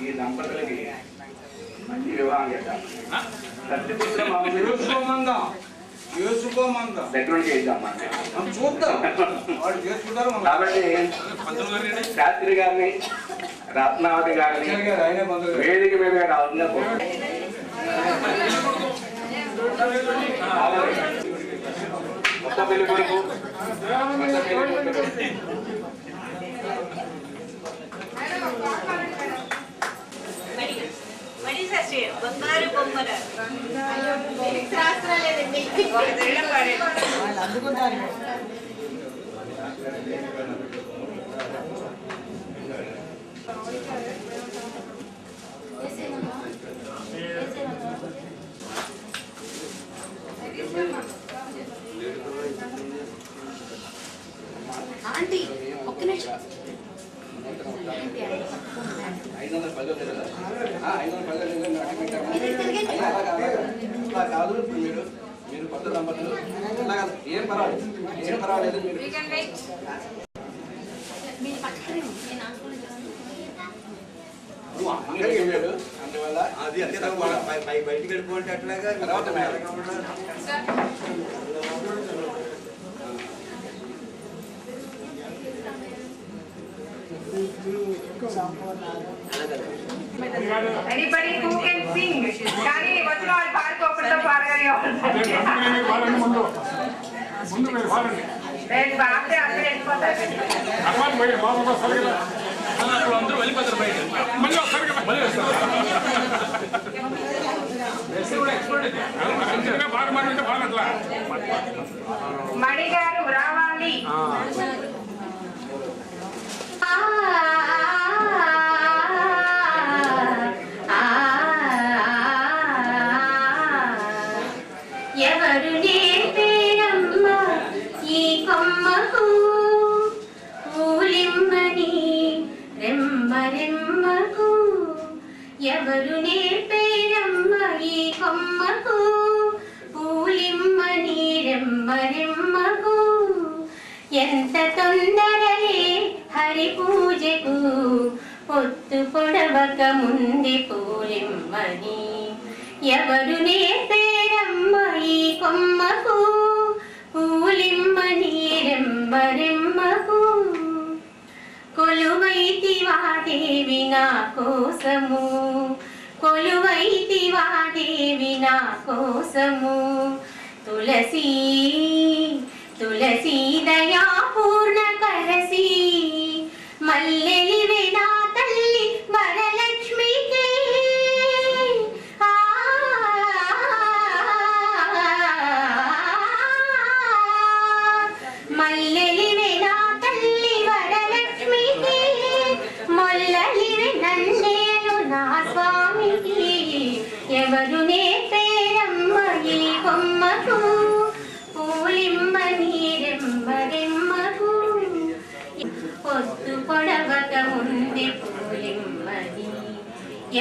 ఈ దంపతులకి మంచి వివాహం చేద్దాం. దగ్గర చేద్దాం చూద్దాం. కాబట్టి శాస్త్రి గారిని రత్నావతి గారిని వేదిక మీద రావాలని కొత్త పెళ్లి కొడుకు బంగారు బొమ్మల ఆంటీ ఒక్క నిమిషం 510 కాదు. మీరు కొత్త దంపతులు ఏం పర్వాలేదు అందువల్ల అది బయటికి వెళ్ళిపోతే అట్లాగా తర్వాత Anybody who can sing, కానీ వచ్చిన వాళ్ళు పాడుకోకుండా పాడగలిగే నేను బాగా అక్కడ వెళ్ళిపోతాను. మణి గారు రావాలి. ఎవరు నేర్పేరమ్మ ఈ కొమ్మకు పూలిమ్మని రెమ్మ రెమ్మకు, ఎవరు నేర్పేరమ్మ ఈ కొమ్మకు పూలిమ్మని రెమ్మ రెమ్మకు, ఎంత తొందరలే హరి పూజకు పొత్తు పొడవక ముందే పూలిమ్మని, ఎవరు నేర్పేరమ్మ ఈ కొమ్మకు పూలిమ్మని రెమ్మ రెమ్మకు, కొలువైతివా దేవి నా కోసము, కొలువైతివా దేవి నా కోసము, తులసి తులసి దయా పూర్ణ కరసి, మల్లెలివే నా తల్లి వరలక్ష్మికి, మల్లెలివే నా తల్లి వరలక్ష్మికి, మొల్లలివే నన్నేలు నా స్వామికి, ఎవరు నేర్పేరమ్మ ఈ కొమ్మకు పూలిమ్మని రెమ్మ రెమ్మకు, పొద్దు పొడవక ముందే పూలిమ్మని,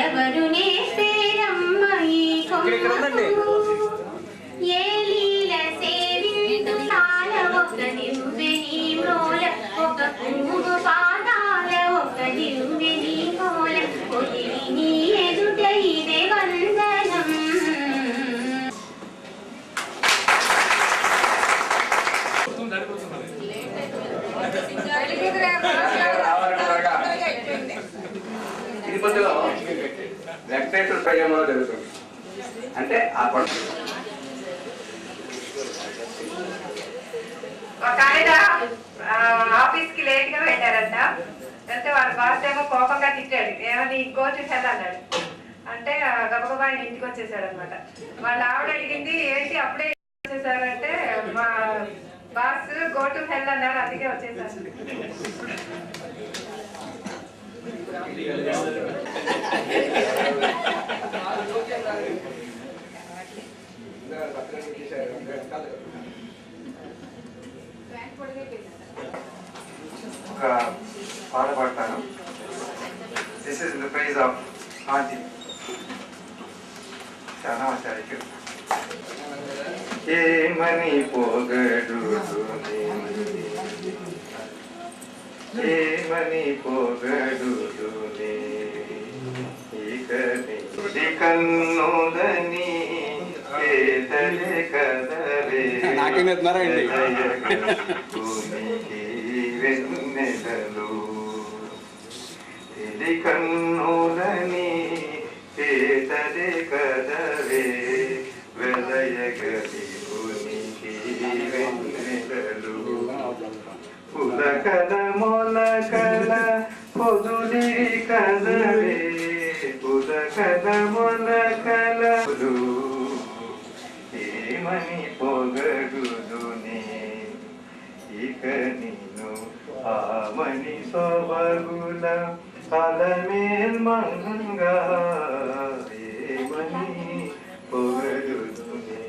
ఎవరు నేర్పేరమ్మ ఈ కొమ్మకు, ఏ లీల సేవిందు సాల ఒక దివ్వెని మ్రోల, ఒక పువ్వు పాదాల ఒక దివ్వెని మూల, పొదిలి నీ ఎదుట ఇదే వందనం. తిరుపతిలో వెంకటేశ్వర స్వయంలో జరుగుతుంది. అంటే ఆ పండుగ ఒక ఆయన ఆఫీస్ కి లేట్ గా వెళ్ళారంట. వెళ్తే వాళ్ళ బాస్ ఏమో కోపంగా తిట్టాడు, ఏమని గోచు హెల్ అన్నాడు. అంటే గబగబా ఆయన ఇంటికి వచ్చేసాడు అనమాట. వాళ్ళ ఆవిడ అడిగింది, ఏంటి అప్పుడే వచ్చేసారంటే, మా బాస్ గో టు హెల్ అన్నారు, అందుకే వచ్చేసారు. ఒక పాట పాడతాను. This is the praise of aunty శానాచార్యకి. ఏమని పొగడు ఏమని పొగడు కన్నులని పేదలే కదవే నాకేం చెప్తున్నారా ఏంటి? వెన్నెలలు ఇది కన్నులని పేదలే కదవే వెలయగలి భూమికి వెన్నెలలు పులకల మొలకల పొదులి కదవే పులకల మొలకల ఏమని పొగడుదునే ఇక నిన్ను ఆమని సొబగుల అలమేల్ మంగా ఏమని పొగడుదునే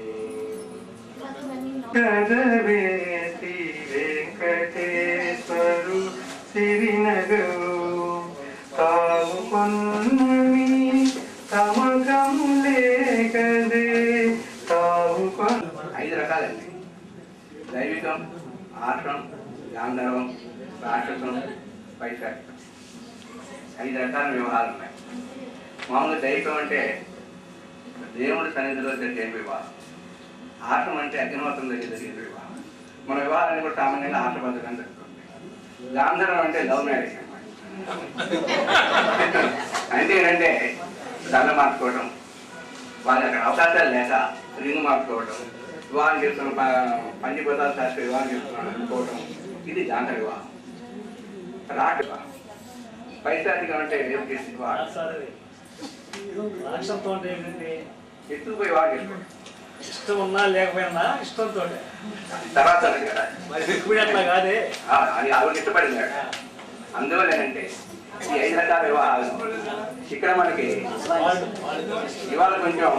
కదవే శ్రీ వెంకటేశ్వరు సిరినగరు తాము కొన్నమి తమకం లేకదే తాము కొన్న 5 రకాలండి. దైవికం, ఆర్షం, గాంధర్వం, రాక్షసం, వైశాఖం. 5 రకాల వివాహాలు ఉన్నాయి. మామూలుగా దైవికం అంటే దేవుడి సన్నిధిలో జరిగే వివాహం. ఆర్షం అంటే అగ్నిహోత్రం దగ్గర జరిగే వివాహం. మన వివాహాన్ని కూడా సామాన్యంగా ఆర్ష పద్ధతిగా జరుగుతుంది. గాంధర్వం అంటే లవ్ మ్యారేజ్ అంటే ఏంటంటే దండ మార్చుకోవడం, వాళ్ళకి అక్కడ అవకాశాలు లేక రింగ్ మార్చుకోవడం, వివాహం చేస్తున్న పంచభూతాలు శాస్త్ర వివాహం చేస్తున్నాడు అనుకోవడం, ఇది గాంధర్ వివాహం. రాక్ష వివాహం. పైశాచికం అంటే ఎత్తుకు పోయి వివాహం చేసుకోవడం. ఇష్టం ఉన్నా లేకపోయినా ఇష్టంతో తర్వాత కదా మరి ఎక్కువ అట్లా కాదే. అది ఆవిడ ఇష్టపడింది కదా. అందువల్ల ఏంటంటే ఈ 5 రకాల వివాహాలు ఇక్కడ మనకి ఇవాళ కొంచెం